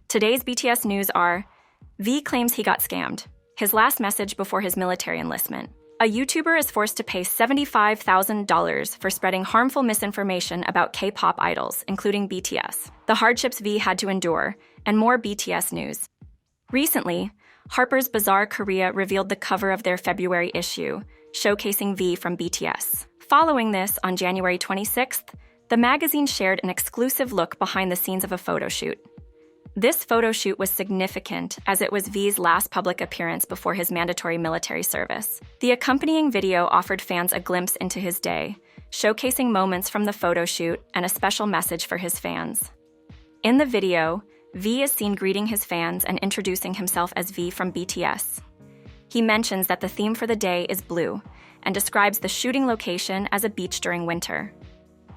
Today's BTS news are: V claims he got scammed. His last message before his military enlistment. A YouTuber is forced to pay $75,000 for spreading harmful misinformation about K-pop idols, including BTS. The hardships V had to endure, and more BTS news. Recently, Harper's Bazaar Korea revealed the cover of their February issue, showcasing V from BTS. Following this, on January 26th, the magazine shared an exclusive look behind the scenes of a photo shoot. This photo shoot was significant as it was V's last public appearance before his mandatory military service. The accompanying video offered fans a glimpse into his day, showcasing moments from the photo shoot and a special message for his fans. In the video, V is seen greeting his fans and introducing himself as V from BTS. He mentions that the theme for the day is blue and describes the shooting location as a beach during winter.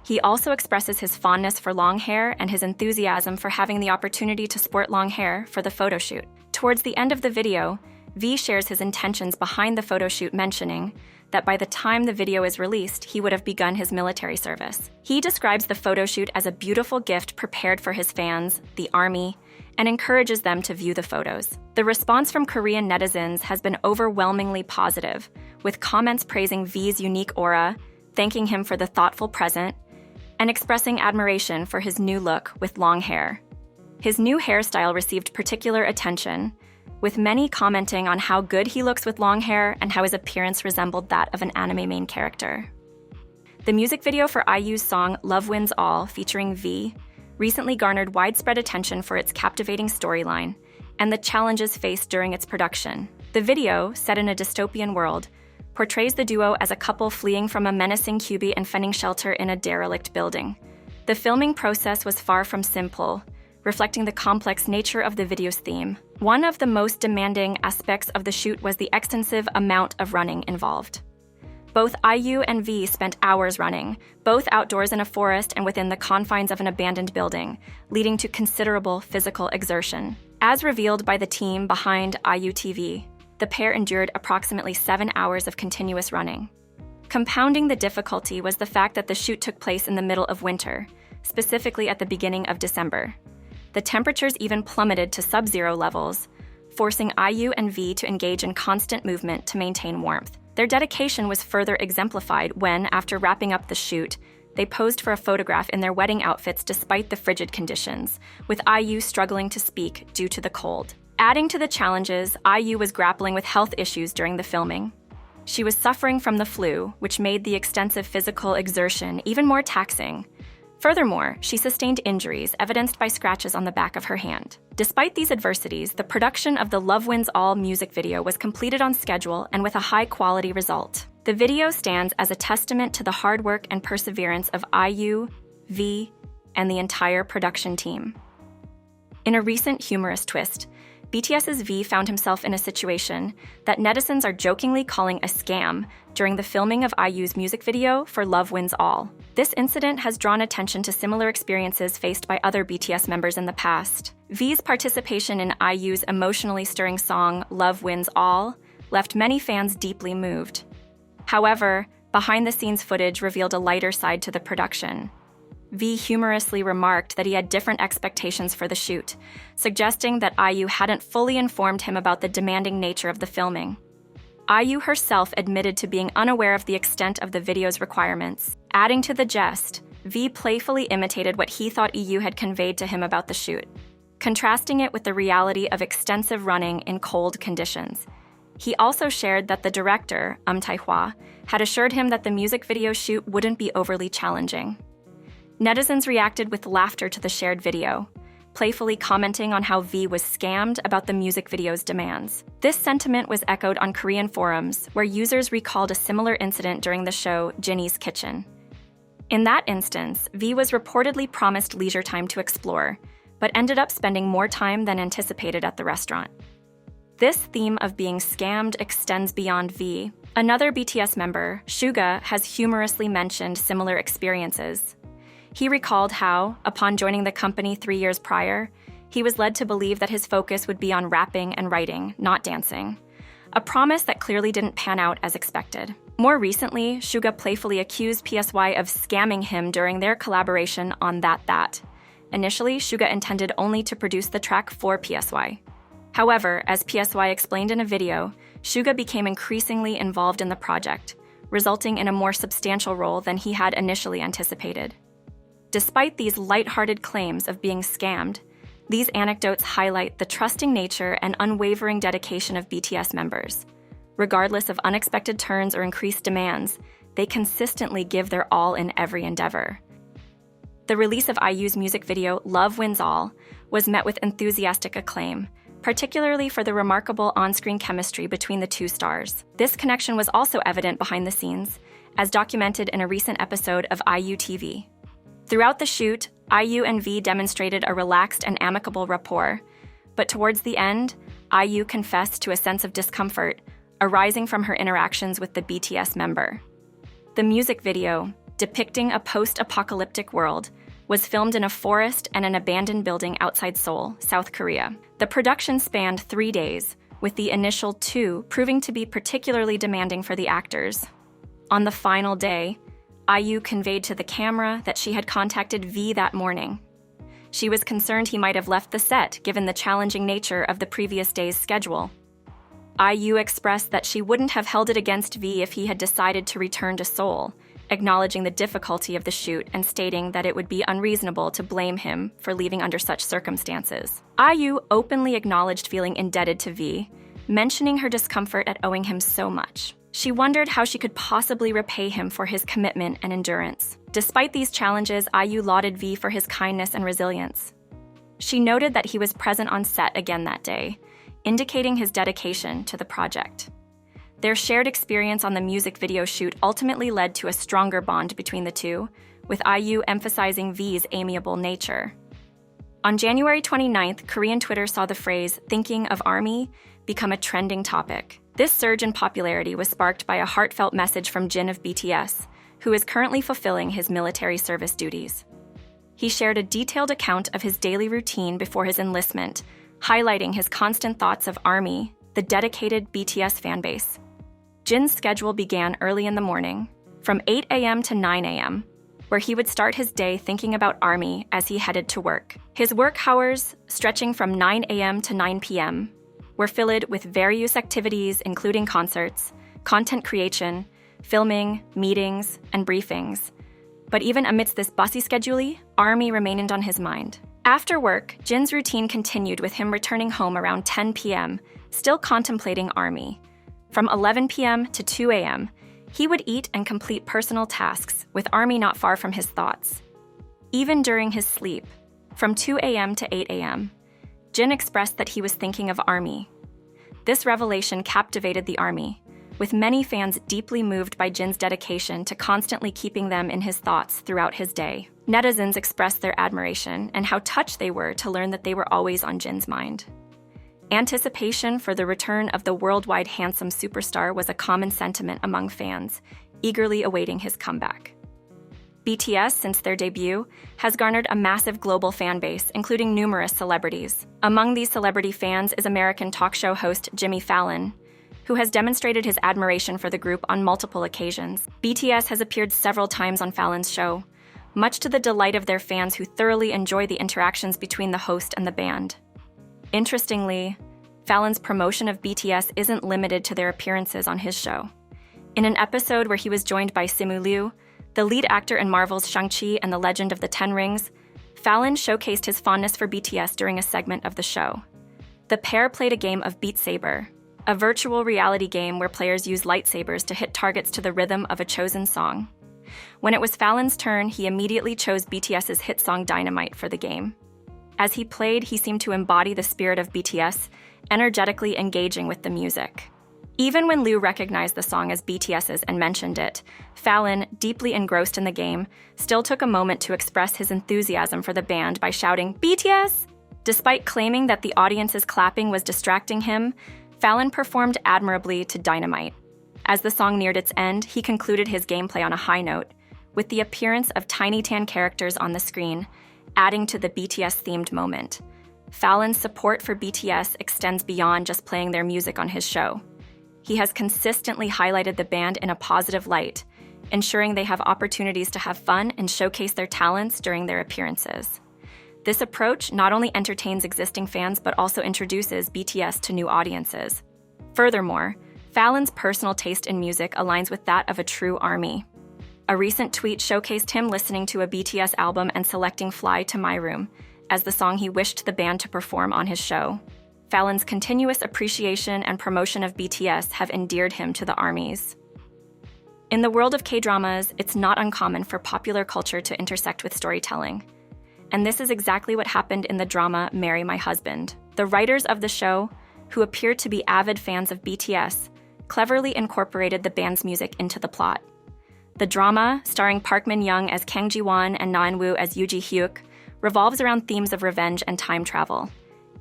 He also expresses his fondness for long hair and his enthusiasm for having the opportunity to sport long hair for the photo shoot. Towards the end of the video, V shares his intentions behind the photo shoot, mentioning that by the time the video is released, he would have begun his military service. He describes the photo shoot as a beautiful gift prepared for his fans, the army, and encourages them to view the photos. The response from Korean netizens has been overwhelmingly positive, with comments praising V's unique aura, thanking him for the thoughtful present, and expressing admiration for his new look with long hair. His new hairstyle received particular attention, with many commenting on how good he looks with long hair and how his appearance resembled that of an anime main character. The music video for IU's song Love Wins All, featuring V, recently garnered widespread attention for its captivating storyline and the challenges faced during its production. The video, set in a dystopian world, portrays the duo as a couple fleeing from a menacing QB and finding shelter in a derelict building. The filming process was far from simple, reflecting the complex nature of the video's theme. One of the most demanding aspects of the shoot was the extensive amount of running involved. Both IU and V spent hours running, both outdoors in a forest and within the confines of an abandoned building, leading to considerable physical exertion. As revealed by the team behind IUTV, the pair endured approximately 7 hours of continuous running. Compounding the difficulty was the fact that the shoot took place in the middle of winter, specifically at the beginning of December. The temperatures even plummeted to sub-zero levels, forcing IU and V to engage in constant movement to maintain warmth. Their dedication was further exemplified when, after wrapping up the shoot, they posed for a photograph in their wedding outfits despite the frigid conditions, with IU struggling to speak due to the cold. Adding to the challenges, IU was grappling with health issues during the filming. She was suffering from the flu, which made the extensive physical exertion even more taxing. Furthermore, she sustained injuries evidenced by scratches on the back of her hand. Despite these adversities, the production of the Love Wins All music video was completed on schedule and with a high-quality result. The video stands as a testament to the hard work and perseverance of IU, V, and the entire production team. In a recent humorous twist, BTS's V found himself in a situation that netizens are jokingly calling a scam during the filming of IU's music video for Love Wins All. This incident has drawn attention to similar experiences faced by other BTS members in the past. V's participation in IU's emotionally stirring song Love Wins All left many fans deeply moved. However, behind-the-scenes footage revealed a lighter side to the production. V humorously remarked that he had different expectations for the shoot, suggesting that IU hadn't fully informed him about the demanding nature of the filming. IU herself admitted to being unaware of the extent of the video's requirements. Adding to the jest, V playfully imitated what he thought EU had conveyed to him about the shoot, contrasting it with the reality of extensive running in cold conditions. He also shared that the director, Tae-hwa, had assured him that the music video shoot wouldn't be overly challenging. Netizens reacted with laughter to the shared video, playfully commenting on how V was scammed about the music video's demands. This sentiment was echoed on Korean forums, where users recalled a similar incident during the show Jinny's Kitchen. In that instance, V was reportedly promised leisure time to explore, but ended up spending more time than anticipated at the restaurant. This theme of being scammed extends beyond V. Another BTS member, Suga, has humorously mentioned similar experiences. He recalled how, upon joining the company 3 years prior, he was led to believe that his focus would be on rapping and writing, not dancing, a promise that clearly didn't pan out as expected. More recently, Suga playfully accused PSY of scamming him during their collaboration on That, Initially, Suga intended only to produce the track for PSY. However, as PSY explained in a video, Suga became increasingly involved in the project, resulting in a more substantial role than he had initially anticipated. Despite these lighthearted claims of being scammed, these anecdotes highlight the trusting nature and unwavering dedication of BTS members. Regardless of unexpected turns or increased demands, they consistently give their all in every endeavor. The release of IU's music video, Love Wins All, was met with enthusiastic acclaim, particularly for the remarkable on-screen chemistry between the two stars. This connection was also evident behind the scenes, as documented in a recent episode of IU TV. Throughout the shoot, IU and V demonstrated a relaxed and amicable rapport, but towards the end, IU confessed to a sense of discomfort arising from her interactions with the BTS member. The music video, depicting a post-apocalyptic world, was filmed in a forest and an abandoned building outside Seoul, South Korea. The production spanned 3 days, with the initial 2 proving to be particularly demanding for the actors. On the final day, IU conveyed to the camera that she had contacted V that morning. She was concerned he might have left the set given the challenging nature of the previous day's schedule. IU expressed that she wouldn't have held it against V if he had decided to return to Seoul, acknowledging the difficulty of the shoot and stating that it would be unreasonable to blame him for leaving under such circumstances. IU openly acknowledged feeling indebted to V, mentioning her discomfort at owing him so much. She wondered how she could possibly repay him for his commitment and endurance. Despite these challenges, IU lauded V for his kindness and resilience. She noted that he was present on set again that day, indicating his dedication to the project. Their shared experience on the music video shoot ultimately led to a stronger bond between the two, with IU emphasizing V's amiable nature. On January 29th, Korean Twitter saw the phrase, "thinking of ARMY," become a trending topic. This surge in popularity was sparked by a heartfelt message from Jin of BTS, who is currently fulfilling his military service duties. He shared a detailed account of his daily routine before his enlistment, highlighting his constant thoughts of ARMY, the dedicated BTS fanbase. Jin's schedule began early in the morning, from 8 a.m. to 9 a.m., where he would start his day thinking about ARMY as he headed to work. His work hours, stretching from 9 a.m. to 9 p.m., were filled with various activities including concerts, content creation, filming, meetings, and briefings. But even amidst this busy schedule, ARMY remained on his mind. After work, Jin's routine continued with him returning home around 10 p.m., still contemplating ARMY. From 11 p.m. to 2 a.m., he would eat and complete personal tasks, with ARMY not far from his thoughts. Even during his sleep, from 2 a.m. to 8 a.m., Jin expressed that he was thinking of ARMY. This revelation captivated the ARMY, with many fans deeply moved by Jin's dedication to constantly keeping them in his thoughts throughout his day. Netizens expressed their admiration and how touched they were to learn that they were always on Jin's mind. Anticipation for the return of the worldwide handsome superstar was a common sentiment among fans, eagerly awaiting his comeback. BTS, since their debut, has garnered a massive global fan base, including numerous celebrities. Among these celebrity fans is American talk show host Jimmy Fallon, who has demonstrated his admiration for the group on multiple occasions. BTS has appeared several times on Fallon's show, much to the delight of their fans who thoroughly enjoy the interactions between the host and the band. Interestingly, Fallon's promotion of BTS isn't limited to their appearances on his show. In an episode where he was joined by Simu Liu, the lead actor in Marvel's Shang-Chi and the Legend of the Ten Rings, Fallon showcased his fondness for BTS during a segment of the show. The pair played a game of Beat Saber, a virtual reality game where players use lightsabers to hit targets to the rhythm of a chosen song. When it was Fallon's turn, he immediately chose BTS's hit song Dynamite for the game. As he played, he seemed to embody the spirit of BTS, energetically engaging with the music. Even when Liu recognized the song as BTS's and mentioned it, Fallon, deeply engrossed in the game, still took a moment to express his enthusiasm for the band by shouting, "BTS!" Despite claiming that the audience's clapping was distracting him, Fallon performed admirably to Dynamite. As the song neared its end, he concluded his gameplay on a high note, with the appearance of tiny tan characters on the screen, adding to the BTS-themed moment. Fallon's support for BTS extends beyond just playing their music on his show. He has consistently highlighted the band in a positive light, ensuring they have opportunities to have fun and showcase their talents during their appearances. This approach not only entertains existing fans but also introduces BTS to new audiences. Furthermore, Fallon's personal taste in music aligns with that of a true ARMY. A recent tweet showcased him listening to a BTS album and selecting Fly to My Room as the song he wished the band to perform on his show. Fallon's continuous appreciation and promotion of BTS have endeared him to the ARMYs. In the world of K-dramas, it's not uncommon for popular culture to intersect with storytelling. And this is exactly what happened in the drama Marry My Husband. The writers of the show, who appear to be avid fans of BTS, cleverly incorporated the band's music into the plot. The drama, starring Park Min-young as Kang Ji-won and Na In-woo as Yoo Ji-hyuk, revolves around themes of revenge and time travel.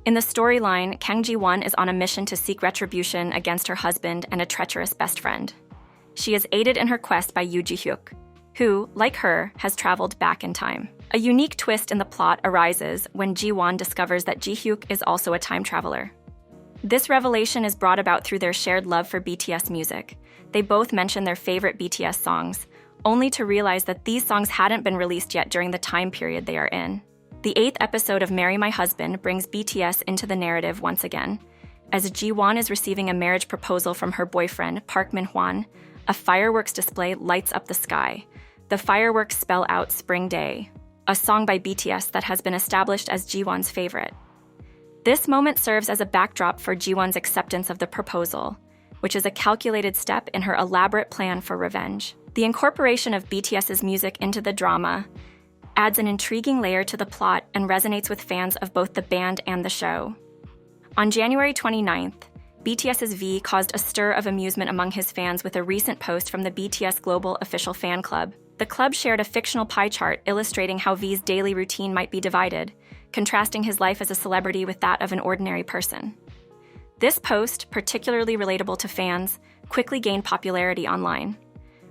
In the storyline, Kang Ji-won is on a mission to seek retribution against her husband and a treacherous best friend. She is aided in her quest by Yoo Ji-hyuk, who, like her, has traveled back in time. A unique twist in the plot arises when Ji-won discovers that Ji-hyuk is also a time traveler. This revelation is brought about through their shared love for BTS music. They both mention their favorite BTS songs, only to realize that these songs hadn't been released yet during the time period they are in. The 8th episode of Marry My Husband brings BTS into the narrative once again. As Ji-won is receiving a marriage proposal from her boyfriend, Park Min-hwan, a fireworks display lights up the sky. The fireworks spell out Spring Day, a song by BTS that has been established as Ji-won's favorite. This moment serves as a backdrop for Ji-won's acceptance of the proposal, which is a calculated step in her elaborate plan for revenge. The incorporation of BTS's music into the drama adds an intriguing layer to the plot and resonates with fans of both the band and the show. On January 29th, BTS's V caused a stir of amusement among his fans with a recent post from the BTS Global Official Fan Club. The club shared a fictional pie chart illustrating how V's daily routine might be divided, contrasting his life as a celebrity with that of an ordinary person. This post, particularly relatable to fans, quickly gained popularity online.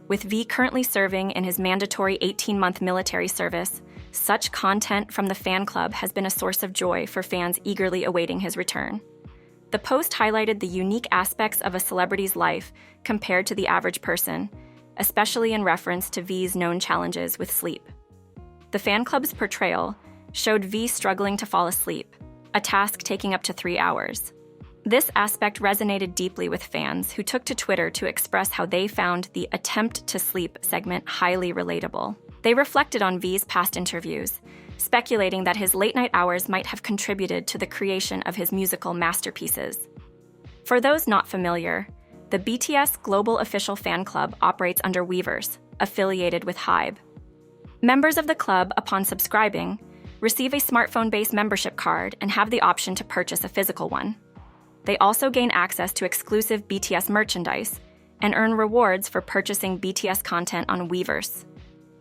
With V currently serving in his mandatory 18-month military service, such content from the fan club has been a source of joy for fans eagerly awaiting his return. The post highlighted the unique aspects of a celebrity's life compared to the average person, especially in reference to V's known challenges with sleep. The fan club's portrayal showed V struggling to fall asleep, a task taking up to 3 hours. This aspect resonated deeply with fans who took to Twitter to express how they found the "attempt to sleep" segment highly relatable. They reflected on V's past interviews, speculating that his late-night hours might have contributed to the creation of his musical masterpieces. For those not familiar, the BTS Global Official Fan Club operates under Weverse, affiliated with Hybe. Members of the club, upon subscribing, receive a smartphone-based membership card and have the option to purchase a physical one. They also gain access to exclusive BTS merchandise and earn rewards for purchasing BTS content on Weverse.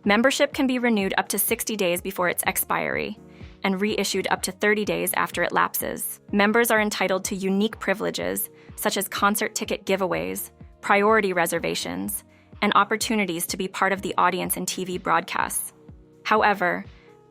Membership can be renewed up to 60 days before its expiry and reissued up to 30 days after it lapses. Members are entitled to unique privileges such as concert ticket giveaways, priority reservations, and opportunities to be part of the audience in TV broadcasts. However,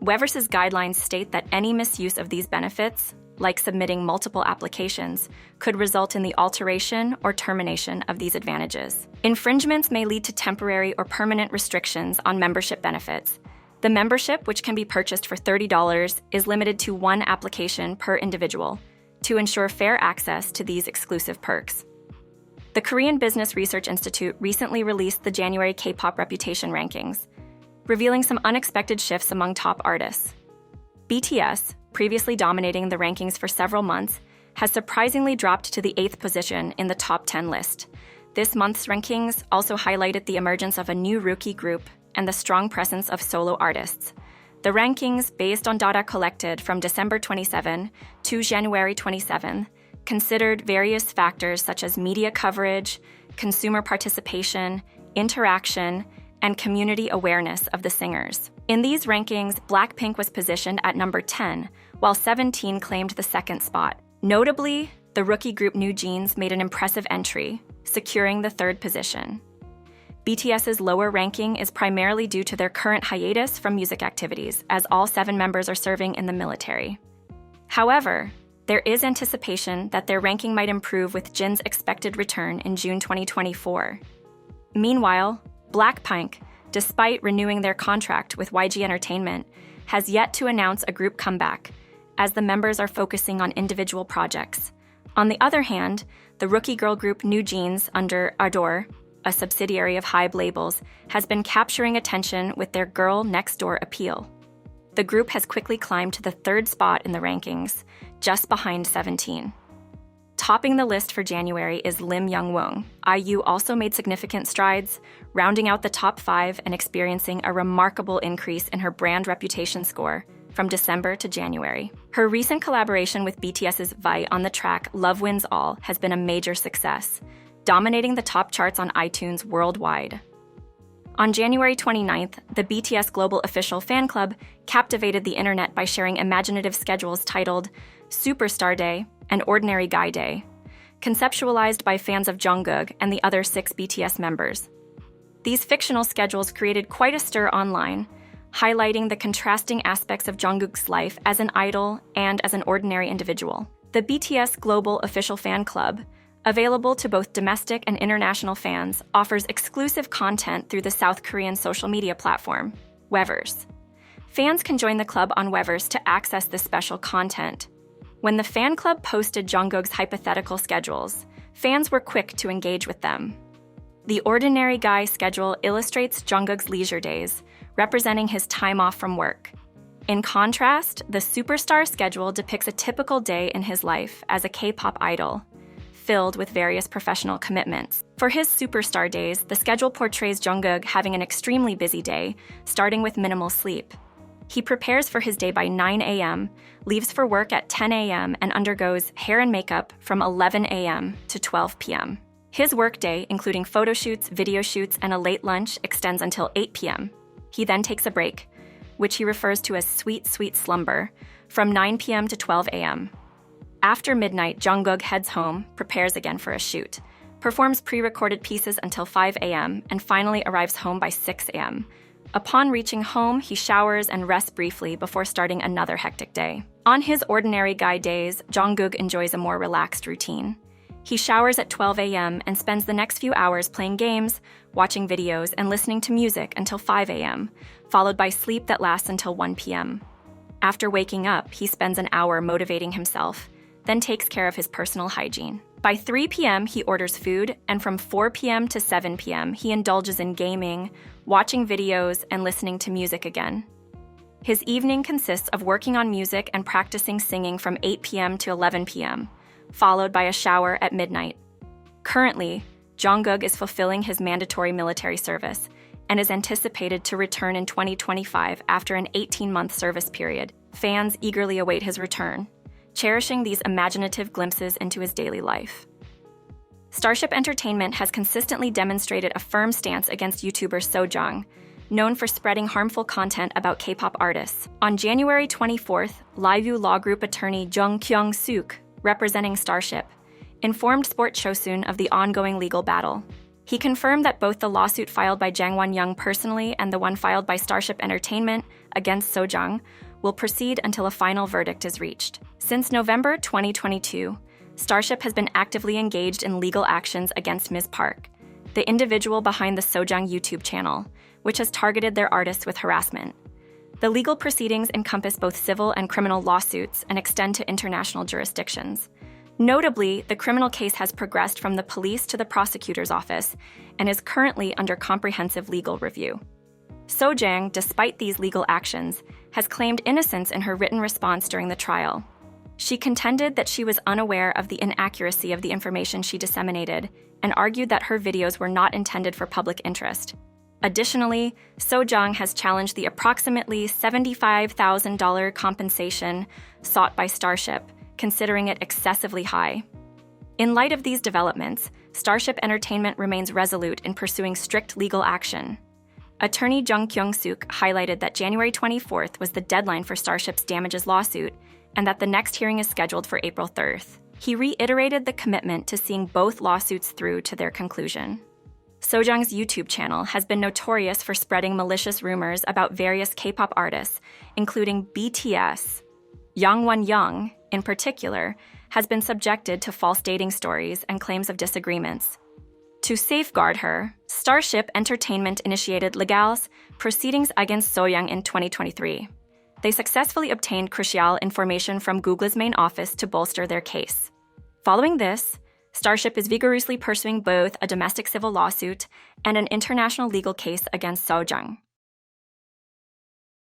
Weverse's guidelines state that any misuse of these benefits, like submitting multiple applications, could result in the alteration or termination of these advantages. Infringements may lead to temporary or permanent restrictions on membership benefits. The membership, which can be purchased for $30, is limited to 1 application per individual to ensure fair access to these exclusive perks. The Korean Business Research Institute recently released the January K-pop reputation rankings, revealing some unexpected shifts among top artists. BTS, previously dominating the rankings for several months, has surprisingly dropped to the 8th position in the top 10 list. This month's rankings also highlighted the emergence of a new rookie group and the strong presence of solo artists. The rankings, based on data collected from December 27 to January 27, considered various factors such as media coverage, consumer participation, interaction, and community awareness of the singers. In these rankings, Blackpink was positioned at number 10, while 17 claimed the 2nd spot. Notably, the rookie group New Jeans made an impressive entry, securing the 3rd position. BTS's lower ranking is primarily due to their current hiatus from music activities, as all 7 members are serving in the military. However, there is anticipation that their ranking might improve with Jin's expected return in June 2024. Meanwhile, Blackpink, despite renewing their contract with YG Entertainment, has yet to announce a group comeback, as the members are focusing on individual projects. On the other hand, the rookie girl group New Jeans under Adore, a subsidiary of Hybe labels, has been capturing attention with their Girl Next Door appeal. The group has quickly climbed to the 3rd spot in the rankings, just behind 17. Topping the list for January is Lim Young-won. IU also made significant strides, rounding out the top 5 and experiencing a remarkable increase in her brand reputation score from December to January. Her recent collaboration with BTS's Vi on the track Love Wins All has been a major success, dominating the top charts on iTunes worldwide. On January 29th, the BTS Global Official Fan Club captivated the internet by sharing imaginative schedules titled Superstar Day and Ordinary Guy Day, conceptualized by fans of Jungkook and the other 6 BTS members. These fictional schedules created quite a stir online, highlighting the contrasting aspects of Jungkook's life as an idol and as an ordinary individual. The BTS Global Official Fan Club, available to both domestic and international fans, offers exclusive content through the South Korean social media platform, Weverse. Fans can join the club on Weverse to access this special content. When the fan club posted Jungkook's hypothetical schedules, fans were quick to engage with them. The Ordinary Guy schedule illustrates Jungkook's leisure days, representing his time off from work. In contrast, the Superstar schedule depicts a typical day in his life as a K-pop idol, filled with various professional commitments. For his Superstar days, the schedule portrays Jungkook having an extremely busy day, starting with minimal sleep. He prepares for his day by 9 a.m., leaves for work at 10 a.m., and undergoes hair and makeup from 11 a.m. to 12 p.m. His workday, including photo shoots, video shoots, and a late lunch, extends until 8 p.m. He then takes a break, which he refers to as sweet, sweet slumber, from 9 p.m. to 12 a.m. After midnight, Jungkook heads home, prepares again for a shoot, performs pre-recorded pieces until 5 a.m., and finally arrives home by 6 a.m. Upon reaching home, he showers and rests briefly before starting another hectic day. On his Ordinary Guy days, Jungkook enjoys a more relaxed routine. He showers at 12 a.m. and spends the next few hours playing games, watching videos, and listening to music until 5 a.m., followed by sleep that lasts until 1 p.m. After waking up, he spends an hour motivating himself, then takes care of his personal hygiene. By 3 p.m., he orders food, and from 4 p.m. to 7 p.m., he indulges in gaming, watching videos, and listening to music again. His evening consists of working on music and practicing singing from 8 p.m. to 11 p.m., followed by a shower at midnight. Currently, Jungkook is fulfilling his mandatory military service and is anticipated to return in 2025 after an 18-month service period. Fans eagerly await his return, cherishing these imaginative glimpses into his daily life. Starship Entertainment has consistently demonstrated a firm stance against YouTuber Sojang, known for spreading harmful content about K-pop artists. On January 24th, Livu Law Group attorney Jung Kyung-suk, representing Starship, informed Sport Chosun of the ongoing legal battle. He confirmed that both the lawsuit filed by Jang Won-young personally and the one filed by Starship Entertainment against Sojang will proceed until a final verdict is reached. Since November 2022, Starship has been actively engaged in legal actions against Ms. Park, the individual behind the Sojang YouTube channel, which has targeted their artists with harassment. The legal proceedings encompass both civil and criminal lawsuits and extend to international jurisdictions. Notably, the criminal case has progressed from the police to the prosecutor's office and is currently under comprehensive legal review. Sojang, despite these legal actions, has claimed innocence in her written response during the trial. She contended that she was unaware of the inaccuracy of the information she disseminated and argued that her videos were not intended for public interest. Additionally, Sojang has challenged the approximately $75,000 compensation sought by Starship, considering it excessively high. In light of these developments, Starship Entertainment remains resolute in pursuing strict legal action. Attorney Jung Kyung-suk highlighted that January 24th was the deadline for Starship's damages lawsuit and that the next hearing is scheduled for April 3rd. He reiterated the commitment to seeing both lawsuits through to their conclusion. Sojang's YouTube channel has been notorious for spreading malicious rumors about various K-pop artists, including BTS. Jang Won-young, in particular, has been subjected to false dating stories and claims of disagreements. To safeguard her, Starship Entertainment initiated legals proceedings against Sojang in 2023. they successfully obtained crucial information from Google's main office to bolster their case. Following this, Starship is vigorously pursuing both a domestic civil lawsuit and an international legal case against Seo Jung.